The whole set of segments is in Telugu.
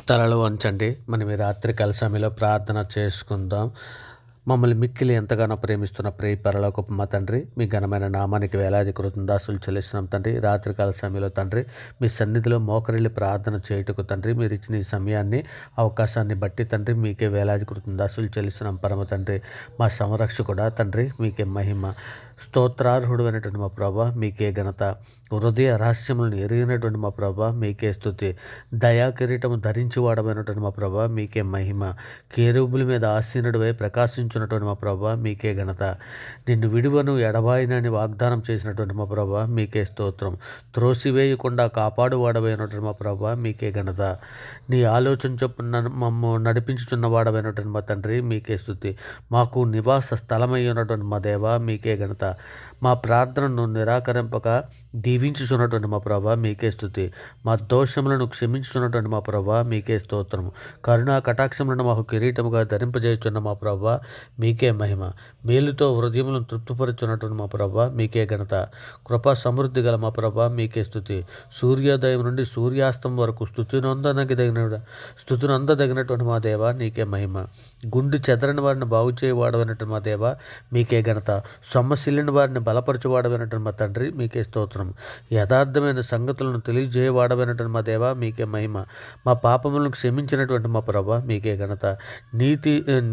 తలలు వంచండి. మనం ఈ రాత్రికాల సమయంలో ప్రార్థన చేసుకుందాం. మమ్మల్ని మిక్కిలి ఎంతగానో ప్రేమిస్తున్న పరలోకపు మా తండ్రి, మీ ఘనమైన నామానికి వేలాది కృతజ్ఞతాస్తులు చెల్లిస్తున్నాం తండ్రి. రాత్రికాల సమయంలో తండ్రి, మీ సన్నిధిలో మోకరిల్లి ప్రార్థన చేయుటకు తండ్రి, మీరు ఇచ్చిన ఈ సమయాన్ని, అవకాశాన్ని బట్టి తండ్రి, మీకే వేలాది కృతజ్ఞతాస్తులు చెల్లిస్తున్నాం పరమ తండ్రి. మా సంరక్షకుడా తండ్రి, మీకే మహిమ. స్తోత్రార్హుడు అయినటువంటి మా ప్రభా, మీకే ఘనత. హృదయ రహస్యములను ఎరిగినటువంటి మా ప్రభా, మీకే స్తుతి. దయా కిరీటము ధరించి వాడమైనటువంటి మా ప్రభా, మీకే మహిమ. కేరుబుల మీద ఆసీనుడివై ప్రకాశించున్నటువంటి మా ప్రభా, మీకే ఘనత. నిన్ను విడువను ఎడబాయినని వాగ్దానం చేసినటువంటి మా ప్రభా, మీకే స్తోత్రం. త్రోసివేయకుండా కాపాడువాడమైనటువంటి మా ప్రభా, మీకే ఘనత. నీ ఆలోచన చొప్పున మమ్మ నడిపించుచున్న వాడమైనటువంటి మా తండ్రి, మీకే స్తుతి. మాకు నివాస స్థలమై ఉన్నటువంటి మా దేవ, మీకే ఘనత. మా ప్రార్థనను నిరాకరింపక దీవించుచున్నటువంటి మా ప్రభా, మీకే స్తుతి. మా దోషములను క్షమించుచున్నటువంటి మా ప్రభా, మీకే స్తోత్రము. కరుణా కటాక్షములను మాకు కిరీటముగా ధరింపజేయుచున్న మా ప్రభా, మీకే మహిమ. మేలుతో హృదయములను తృప్తిపరుచున్నటువంటి మా ప్రభా, మీకే ఘనత. కృపా సమృద్ధి గల మా ప్రభా, మీకే స్తుతి. సూర్యోదయం నుండి సూర్యాస్తం వరకు స్తుతినందదగినటువంటి మా దేవ, నీకే మహిమ. గుండు చెదరని వారిని బాగు చేయవాడమైనటువంటి మా దేవ, మీకే ఘనత. సొమ్మసిల్లిన వారిని బలపరచువాడమైనటువంటి మా తండ్రి, మీకే స్తోత్రం. యథార్థమైన సంగతులను తెలియజేయవాడమైనటువంటి మా దేవ, మీకే మహిమ. మా పాపములను క్షమించినటువంటి మా ప్రభ, మీకే ఘనత.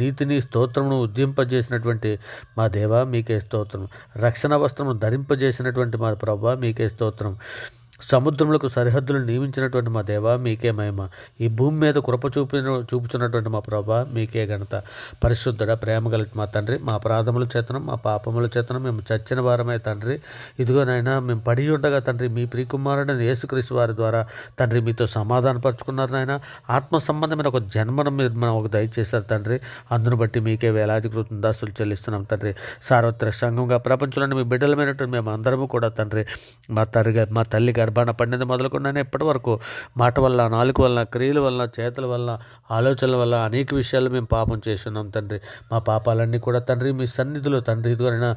నీతిని స్తోత్రమును ఉద్దింపజేసినటువంటి మా దేవ, మీకే స్తోత్రం. రక్షణ వస్త్రము ధరింపజేసినటువంటి మా ప్రభ, మీకే స్తోత్రం. సముద్రములకు సరిహద్దులు నియమించినటువంటి మా దేవ, మీకే మహిమ. ఈ భూమి మీద కృప చూపుచున్నటువంటి మా ప్రభా, మీకే ఘనత. పరిశుద్ధుడ, ప్రేమ కలిగి మా తండ్రి, మా అపరాధముల చేతనం, మా పాపముల చేతనం మేము చచ్చిన వారమే తండ్రి. ఇదిగోనైనా మేము పడి ఉండగా తండ్రి, మీ ప్రియకుమారుడైన యేసుక్రీస్తు వారి ద్వారా తండ్రి మీతో సమాధానపరుచుకున్నారు నాయన. ఆత్మ సంబంధమైన ఒక జన్మను మీరు మాకు దయచేశారు తండ్రి. అందును బట్టి మీకే వేలాది కృతజ్ఞతాస్తులు చెల్లిస్తున్నాం తండ్రి. సార్వత్రిక సంఘంగా ప్రపంచంలోని మీ బిడ్డలమైనటువంటి మేము అందరము కూడా తండ్రి, మా తల్లి గర్భాన పడినది మొదలుకున్నాను ఇప్పటి వరకు మాట వల్ల, నాలుక వల్ల, క్రియల వల్ల, చేతుల వల్ల, ఆలోచనల వల్ల అనేక విషయాలు మేము పాపం చేస్తున్నాం తండ్రి. మా పాపాలన్నీ కూడా తండ్రి మీ సన్నిధిలో తండ్రి ఇదిగోనైనా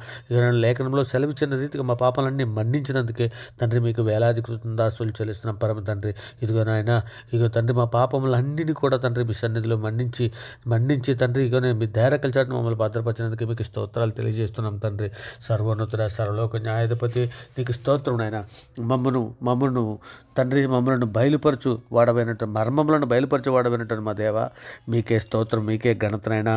లేఖనంలో సెలవిచ్చిన రీతిగా మా పాపాలన్నీ మన్నించినందుకే తండ్రి మీకు వేలాది కృతజ్ఞతాస్తులు చెల్లిస్తున్నాం పరమ తండ్రి. ఇదిగోనైనా తండ్రి మా పాపములన్నింటినీ కూడా తండ్రి మీ సన్నిధిలో మన్నించి తండ్రి ఇదిగోనే మీ ధైర్యకల చాటును మమ్మల్ని భద్రపరిచినందుకు మీకు స్తోత్రాలు తెలియజేస్తున్నాం తండ్రి. సర్వోన్నతుడ, సర్వలోక న్యాయాధిపతి నీకు స్తోత్రం నాయన. మమ్మను తండ్రి మమ్మలను బయలుపరచు వాడమైనట్టు మర్మములను బయలుపరచు వాడమైనట్టు మా దేవ, మీకే స్తోత్రం, మీకే ఘనతనైనా.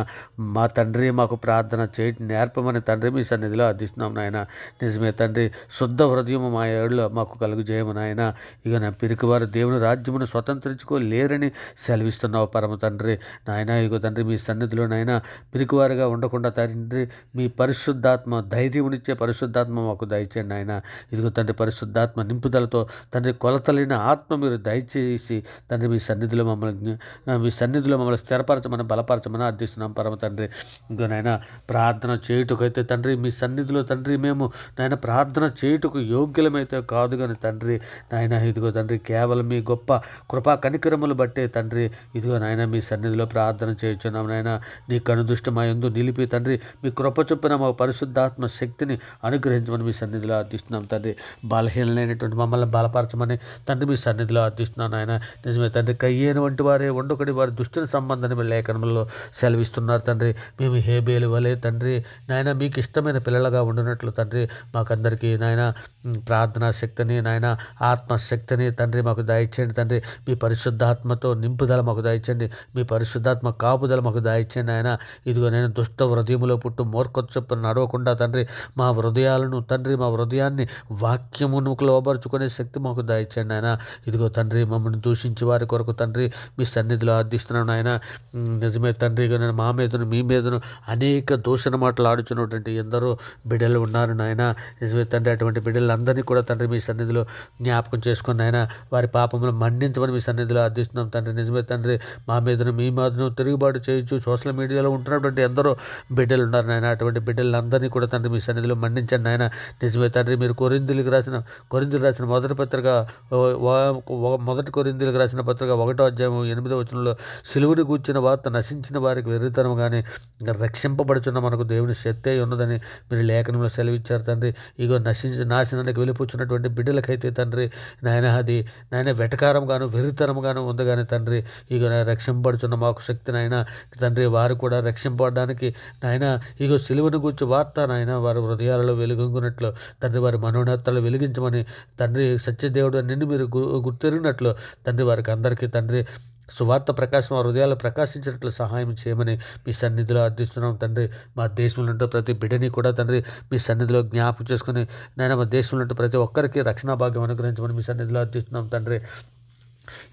మా తండ్రి మాకు ప్రార్థన చేయటం నేర్పమని తండ్రి మీ సన్నిధిలో అర్థిస్తున్నాం నాయన. నిజమే తండ్రి, శుద్ధ హృదయము మా ఏళ్ళు మాకు కలుగు చేయము నాయన. ఇక నా పిరికివారు దేవుని రాజ్యమును స్వతంత్రించుకోలేరని సెలవిస్తున్నావు పరమ తండ్రి నాయన. ఇగో తండ్రి మీ సన్నిధిలో నాయన పిరికివారుగా ఉండకుండా తండ్రి మీ పరిశుద్ధాత్మ ధైర్యమునిచ్చే పరిశుద్ధాత్మ మాకు దయచేయండి నాయన. ఇదిగో తండ్రి పరిశుద్ధాత్మ నింపుదలతో తండ్రి కొలతలేని ఆత్మ మీరు దయచేసి తండ్రి మీ సన్నిధిలో మమ్మల్ని స్థిరపరచమని బలపరచమని అర్థిస్తున్నాం పరమ తండ్రి. ఇంకో నాయన ప్రార్థన చేయుటకైతే తండ్రి మీ సన్నిధిలో తండ్రి మేము నాయన ప్రార్థన చేయుటకు యోగ్యులమైతే కాదు కానీ తండ్రి నాయన ఇదిగో తండ్రి కేవలం మీ గొప్ప కృపా కనికరములు బట్టే తండ్రి ఇదిగో నాయన మీ సన్నిధిలో ప్రార్థన చేయుచున్నాం నాయన. నీ కనుదృష్టి మా యందు నిలిపి తండ్రి మీ కృప చొప్పున మా పరిశుద్ధాత్మ శక్తిని అనుగ్రహించమని మీ సన్నిధిలో అర్థిస్తున్నాం తండ్రి. బలహీనమైనటువంటి మమ్మల్ని బలపరచమని తండ్రి మీ సన్నిధిలో అర్థిస్తున్నాను ఆయన. నిజమే తండ్రి, కయ్యేను వంటి వారే వండుకడి వారి దుష్టుల సంబంధాన్ని లేఖనంలో సెలవిస్తున్నారు తండ్రి. మేము హేబేలు వలె తండ్రి నాయన మీకు ఇష్టమైన పిల్లలుగా ఉండినట్లు తండ్రి మాకందరికీ నాయన ప్రార్థనా శక్తిని నాయన ఆత్మశక్తిని తండ్రి మాకు దయచేయండి తండ్రి. మీ పరిశుద్ధాత్మతో నింపుదల మాకు దయచేయండి. మీ పరిశుద్ధాత్మ కాపుదల మాకు దయచేయండి ఆయన. ఇదిగో నేను దుష్ట హృదయములో పుట్టు మూర్ఖత్వ చొప్పున నడవకుండా తండ్రి మా హృదయాలను తండ్రి మా హృదయాన్ని వాక్యమును లోబరుచుకునే శక్తి మాకు దయచేయండి ఆయన. ఇదిగో తండ్రి మమ్మల్ని దూషించి వారి కొరకు తండ్రి మీ సన్నిధిలో అర్థిస్తున్నాను ఆయన. నిజమే తండ్రి, మా మీదను మీ మీదను అనేక దూషణ మాటలు ఆడుచున్నటువంటి ఎందరో బిడ్డలు ఉన్నారు నాయన. నిజమే తండ్రి, అటువంటి బిడ్డలందరినీ కూడా తండ్రి మీ సన్నిధిలో జ్ఞాపకం చేసుకుని ఆయన వారి పాపములు మన్నించమని మీ సన్నిధిలో అర్థిస్తున్నాం తండ్రి. నిజమే తండ్రి, మా మీదను మీ మీదను తిరుగుబాటు చేయొచ్చు సోషల్ మీడియాలో ఉంటున్నటువంటి ఎందరో బిడ్డలు ఉన్నారు నాయన. అటువంటి బిడ్డలందరినీ కూడా తండ్రి మీ సన్నిధిలో మన్నించండి నాయన. నిజమే తండ్రి, మీరు కొరింథీయులకు రాసిన మొదటి పత్రిక మొదటి కొరింథీయులకు రాసిన పత్రిక 1:8 సిలువను గూర్చిన వార్త నశించిన వారికి వెర్రితనం కానీ రక్షింపబడుచున్న మనకు దేవుని శక్తి అయి ఉన్నదని మీరు లేఖనంలో సెలవిచ్చారు తండ్రి. ఇగో నాశనానికి వెళ్ళిపోతున్నటువంటి బిడ్డలకైతే తండ్రి నాయన వెటకారంగాను వెర్రితనంగాను ఉంది కానీ తండ్రి ఇగో రక్షింపబడుచున్న మాకు శక్తి నాయన తండ్రి వారు కూడా రక్షింపబడడానికి నాయన ఇగో సిలువను గూర్చి వార్త నాయన వారి హృదయాలలో వెలుగొంగునట్లు తండ్రి వారి మనోనేత్రాలు వెలిగించమని తండ్రి సత్యదేవుడు నిన్ను మీరు గుర్తెరిగినట్లు తండ్రి వారికి అందరికీ తండ్రి సువార్త ప్రకాశం వారి హృదయాలు ప్రకాశించినట్లు సహాయం చేయమని మీ సన్నిధిలో అర్థిస్తున్నాం తండ్రి. మా దేశంలో ఉంటే ప్రతి బిడ్డని కూడా తండ్రి మీ సన్నిధిలో జ్ఞాపకం చేసుకుని నాయన మా దేశంలో ఉంటే ప్రతి ఒక్కరికి రక్షణ భాగ్యం అనుగ్రహించమని మీ సన్నిధిలో అర్థిస్తున్నాం తండ్రి.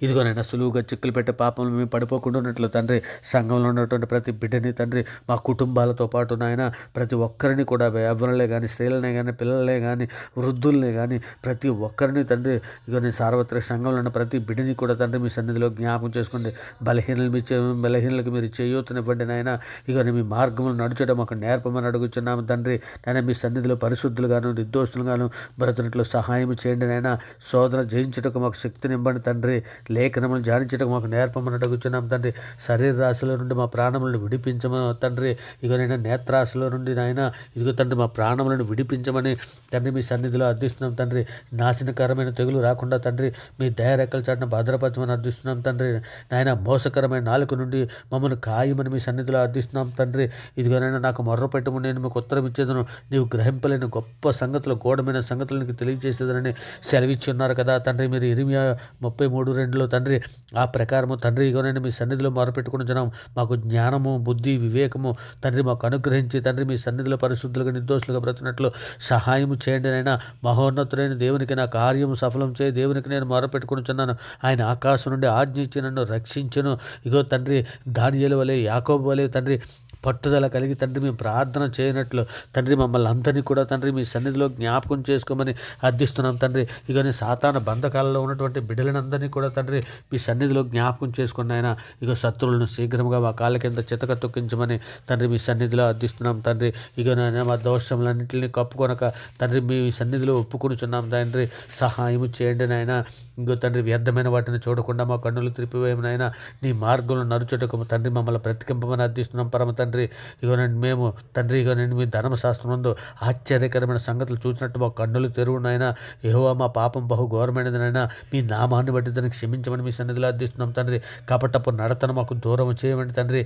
ఇదిగోనైనా సులువుగా చిక్కులు పెట్టే పాపంలో మేము పడిపోకుండా ఉన్నట్లు తండ్రి సంఘంలో ఉన్నటువంటి ప్రతి బిడ్డని తండ్రి మా కుటుంబాలతో పాటు నాయన ప్రతి ఒక్కరిని కూడా యవ్వనులే కానీ స్త్రీలనే కానీ పిల్లలనే కానీ వృద్ధుల్ని కానీ ప్రతి ఒక్కరిని తండ్రి ఇగో సార్వత్రిక సంఘంలో ఉన్న ప్రతి బిడ్డని కూడా తండ్రి మీ సన్నిధిలో జ్ఞాపకం చేసుకోండి. బలహీనలకు మీరు చేయూతనివ్వండి నాయన. ఇగో మీ మార్గములు నడుచడం మాకు నేర్పమని అడుగుచున్నాము తండ్రి. నాయన మీ సన్నిధిలో పరిశుద్ధులుగాను నిర్దోషులుగాను బ్రతునట్లు సహాయం చేయండి నాయన. శోధన జయించుటకు మాకు శక్తినివ్వండి తండ్రి. లేఖనములు ధ్యానించడం మాకు నేర్పమని అడుగుచున్నాం తండ్రి. శరీర రాశుల నుండి మా ప్రాణములను విడిపించమని తండ్రి. ఇగోనైనా నేత్రాశుల నుండి నాయన ఇదిగో తండ్రి మా ప్రాణములను విడిపించమని తండ్రి మీ సన్నిధిలో అర్థిస్తున్నాం తండ్రి. నాశనకరమైన తెగులు రాకుండా తండ్రి మీ దయారెక్కల చాటున భద్రపరచమని అర్థిస్తున్నాం తండ్రి. నాయన మోసకరమైన నాలుక నుండి మమ్మల్ని ఖాయమని మీ సన్నిధిలో అర్థిస్తున్నాం తండ్రి. ఇదిగోనైనా నాకు మొర్ర పెట్టుము నేను మీకు ఉత్తరం ఇచ్చేదను, నీవు గ్రహింపలేని గొప్ప సంగతులు గూఢమైన సంగతులు నీకు తెలియజేసేదనని సెలవిచ్చి ఉన్నారు కదా తండ్రి. మీరు ఇర్మియా 33:2 తండ్రి ఆ ప్రకారము తండ్రి ఇగోనైనా మీ సన్నిధిలో మొరపెట్టుకుంటున్నాం. మాకు జ్ఞానము బుద్ధి వివేకము తండ్రి మాకు అనుగ్రహించి తండ్రి మీ సన్నిధిలో పరిశుద్ధులుగా నిర్దోషులుగా బ్రతున్నట్లు సహాయము చేయండి నైనా. మహోన్నతుడైన దేవునికి నా కార్యము సఫలం చేయి దేవునికి నేను మొరపెట్టుకుంటున్నాను. ఆయన ఆకాశం నుండి ఆజ్ఞ ఇచ్చి నన్ను రక్షించును. ఇగో తండ్రి దానియేలు వలె యాకోబు వలె తండ్రి పట్టుదల కలిగి తండ్రి మేము ప్రార్థన చేయనట్లు తండ్రి మమ్మల్ని అందరినీ కూడా తండ్రి మీ సన్నిధిలో జ్ఞాపకం చేసుకోమని అర్థిస్తున్నాం తండ్రి. ఇక సాతాన బంధకాలలో ఉన్నటువంటి బిడ్డలందరినీ కూడా తండ్రి మీ సన్నిధిలో జ్ఞాపకం చేసుకున్న ఆయన ఇక శత్రువులను శీఘ్రంగా మా కాళ్ళ కింద చితక తొక్కించమని తండ్రి మీ సన్నిధిలో అర్థిస్తున్నాం తండ్రి. ఇక నాయన మా దోషములన్నింటినీ కప్పుకొనక తండ్రి మీ సన్నిధిలో ఒప్పుకొనుచున్నాం తండ్రి. సహాయము చేయండి నాయన. ఇంకో తండ్రి వ్యర్థమైన వాటిని చూడకుండా మా కన్నులు త్రిపివేయము నాయన. నీ మార్గంలో నడుచుటకు తండ్రి మమ్మల్ని బ్రతికింపమని అర్థిస్తున్నాం పరమ తండ్రి. ఇగోనండి మేము తండ్రి ఇగోనండి మీ ధర్మశాస్త్రం నందు ఆశ్చర్యకరమైన సంగతులు చూసినట్టు మా కన్నులు తెరువునైనా. యెహోవా మా పాపం బహు ఘోరమైనదినైనా మీ నామాన్ని బట్టి దాన్ని క్షమించమని మీ సన్నిధిలో అర్థిస్తున్నాం తండ్రి. కపటపు నడతను మాకు దూరం చేయమండి తండ్రి.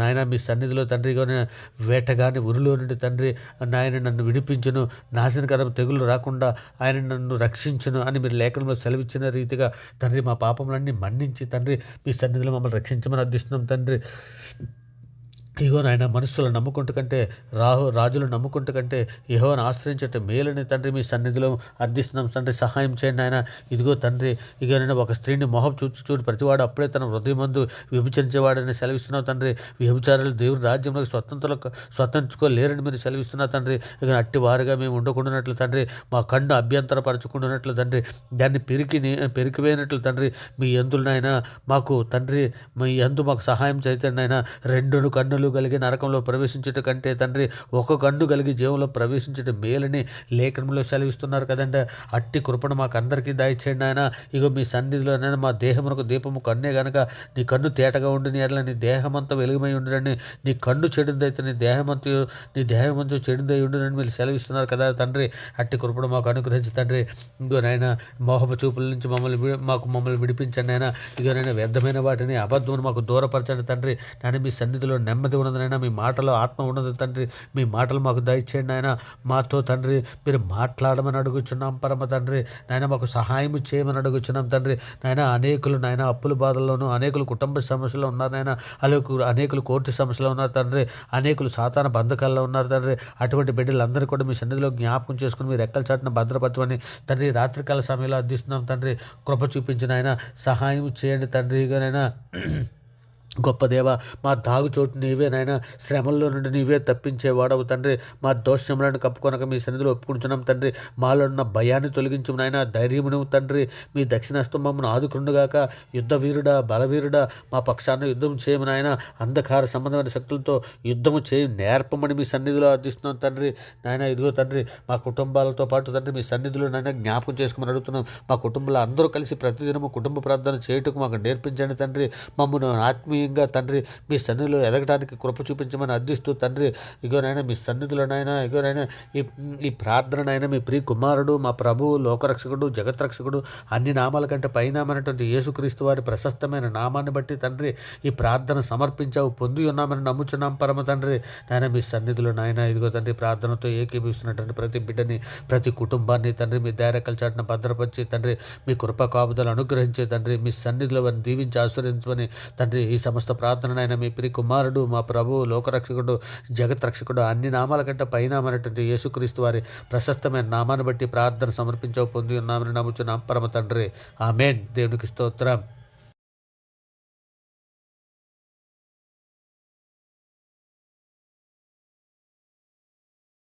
నాయన మీ సన్నిధిలో తండ్రి వేటగాని ఉరిలో నుండి తండ్రి నాయన నన్ను విడిపించును, నాశనకరం తెగులు రాకుండా ఆయన నన్ను రక్షించును అని మీరు లేఖనంలో సెలవిచ్చిన రీతిగా తండ్రి మా పాపములన్నీ మన్నించి తండ్రి మీ సన్నిధిలో మమ్మల్ని రక్షించమని అర్థిస్తున్నాం తండ్రి. ఇగో నాయన మనుషులు నమ్ముకుంటు కంటే రాజులు నమ్ముకుంటు కంటే యెహోవాను ఆశ్రయించట మేలని తండ్రి మీ సన్నిధిలో అర్థిస్తున్నాం తండ్రి. సహాయం చేయండి ఆయన. ఇదిగో తండ్రి ఇక నేను ఒక స్త్రీని మొహం చూడు ప్రతివాడు అప్పుడే తన హృదయమందు విభజించేవాడని సెలవిస్తున్నావు తండ్రి. వ్యభిచారులు దేవుని రాజ్యంలో స్వతంత్రించుకోలేరని మీరు సెలవిస్తున్నారు తండ్రి. ఇక అట్టి వారుగా మేము ఉండకుండానట్లు తండ్రి మా కన్ను అభ్యంతరపరచుకుంటున్నట్లు తండ్రి దాన్ని పెరికివేయనట్లు తండ్రి మీ యందులు నాయన మాకు తండ్రి మీ యందు మాకు సహాయం చేయండి నాయన. 2 కన్నులు కలిగి నరకంలో ప్రవేశించుట కంటే తండ్రి ఒక కన్ను కలిగి జీవంలో ప్రవేశించుట మేలని లేఖనంలో సెలవిస్తున్నారు కదండి. అట్టి కృపను మాకు అందరికీ దయచేయండి ఆయన. ఇగో మీ సన్నిధిలోనైనా మా దేహమునకు దీపము కన్నే గనక నీ కన్ను తేటగా ఉండిని ఎట్లా నీ దేహమంతా వెలుగుమై ఉండునని, నీ కన్ను చెడిందైతే నీ దేహమంతా చెడిందై ఉండునని మీరు సెలవిస్తున్నారు కదా తండ్రి. అట్టి కృపను మాకు అనుగ్రహించి తండ్రి. ఇగో నాయన మోహపు చూపుల నుంచి మమ్మల్ని విడిపించండి ఆయన. ఇగో నాయన వ్యర్థమైన వాటిని అబద్ధమును మాకు దూరపరచండి తండ్రి. నేను మీ సన్నిధిలో నెమ్మది ఉన్నదనైనా మీ మాటలో ఆత్మ ఉన్నది తండ్రి. మీ మాటలు మాకు దయచేయండి ఆయన. మాతో తండ్రి మీరు మాట్లాడమని అడుగుచున్నాం పరమ తండ్రి. నాయన మాకు సహాయం చేయమని అడుగుచున్నాం తండ్రి. నాయన అనేకులు నాయన అప్పుల బాధల్లోనూ అనేకులు కుటుంబ సమస్యలు ఉన్నారు నాయన. అనేకులు కోర్టు సమస్యలు ఉన్నారు తండ్రి. అనేకులు సాతాన బంధకాల్లో ఉన్నారు తండ్రి. అటువంటి బిడ్డలందరూ కూడా మీ సన్నిధిలో జ్ఞాపకం చేసుకుని మీరు రెక్కల చాటున భద్రపరచమని తండ్రి రాత్రికాల సమయంలో అర్థిస్తున్నాం తండ్రి. కృప చూపించిన ఆయన సహాయం చేయండి తండ్రిగానైనా. గొప్ప దేవ, మా దాగుచోటు నీవే నాయన, శ్రమల్లో నుండి నీవే తప్పించేవాడవు తండ్రి. మా దోషములను కప్పుకొనక మీ సన్నిధిలో ఒప్పుకుంటున్నాం తండ్రి. మాలో ఉన్న భయాన్ని తొలగించు నాయన, ధైర్యమును తండ్రి. మీ దక్షిణహస్తం మమ్మను ఆదుకుండుగాక. యుద్ధ వీరుడా, బలవీరుడా, మా పక్షాన యుద్ధం చేయము నాయన. అంధకార సంబంధమైన శక్తులతో యుద్ధము చేయి నేర్పమని మీ సన్నిధిలో అర్థిస్తున్నాం తండ్రి. నాయన ఇదిగో తండ్రి, మా కుటుంబాలతో పాటు తండ్రి మీ సన్నిధిలో నాయన జ్ఞాపకం చేసుకోమని అడుగుతున్నాం. మా కుటుంబంలో అందరూ కలిసి ప్రతిదినము కుటుంబ ప్రార్థన చేయుటకు మాకు నేర్పించండి తండ్రి. మమ్మను ఆత్మీయంగా తండ్రి మీ సన్నిధిలో ఎదగడానికి కృప చూపించమని అర్థిస్తూ తండ్రి, ఇగోనైనా మీ సన్నిధిలోనైనా ఇగోనైనా ఈ ప్రార్థననైనా మీ ప్రియ కుమారుడు, మా ప్రభువు, లోకరక్షకుడు, జగత్రక్షకుడు, అన్ని నామాల కంటే పైనామైనటువంటి యేసుక్రీస్తు వారి ప్రశస్తమైన నామాన్ని బట్టి తండ్రి ఈ ప్రార్థన సమర్పించావు, పొంది ఉన్నామని నమ్ముచున్నాం పరమ తండ్రి. నాయన మీ సన్నిధిలో నాయన ఇదిగో తండ్రి ప్రార్థనతో ఏకీభవిస్తున్నటువంటి ప్రతి బిడ్డని, ప్రతి కుటుంబాన్ని తండ్రి మీ ధైర్యకల చాటున భద్రపరిచి తండ్రి మీ కృప కాపుదలు అనుగ్రహించే తండ్రి మీ సన్నిధిలో వారిని దీవించి ఆశీర్వదించమని తండ్రి ఈ సమస్త ప్రార్థననైనా మీ ప్రియ కుమారుడు, మా ప్రభువు, లోకరక్షకుడు, జగత్రక్షకుడు, అన్ని నామాల కంటే పైనామైనటువంటి యేసుక్రీస్తు వారి ప్రశస్తమైన నామాన్ని బట్టి ప్రార్థన సమర్పించవు, పొంది ఉన్నామని నమ్ముచున్నాం పరమ తండ్రి. ఆమేన్. దేవునికి స్తోత్రం.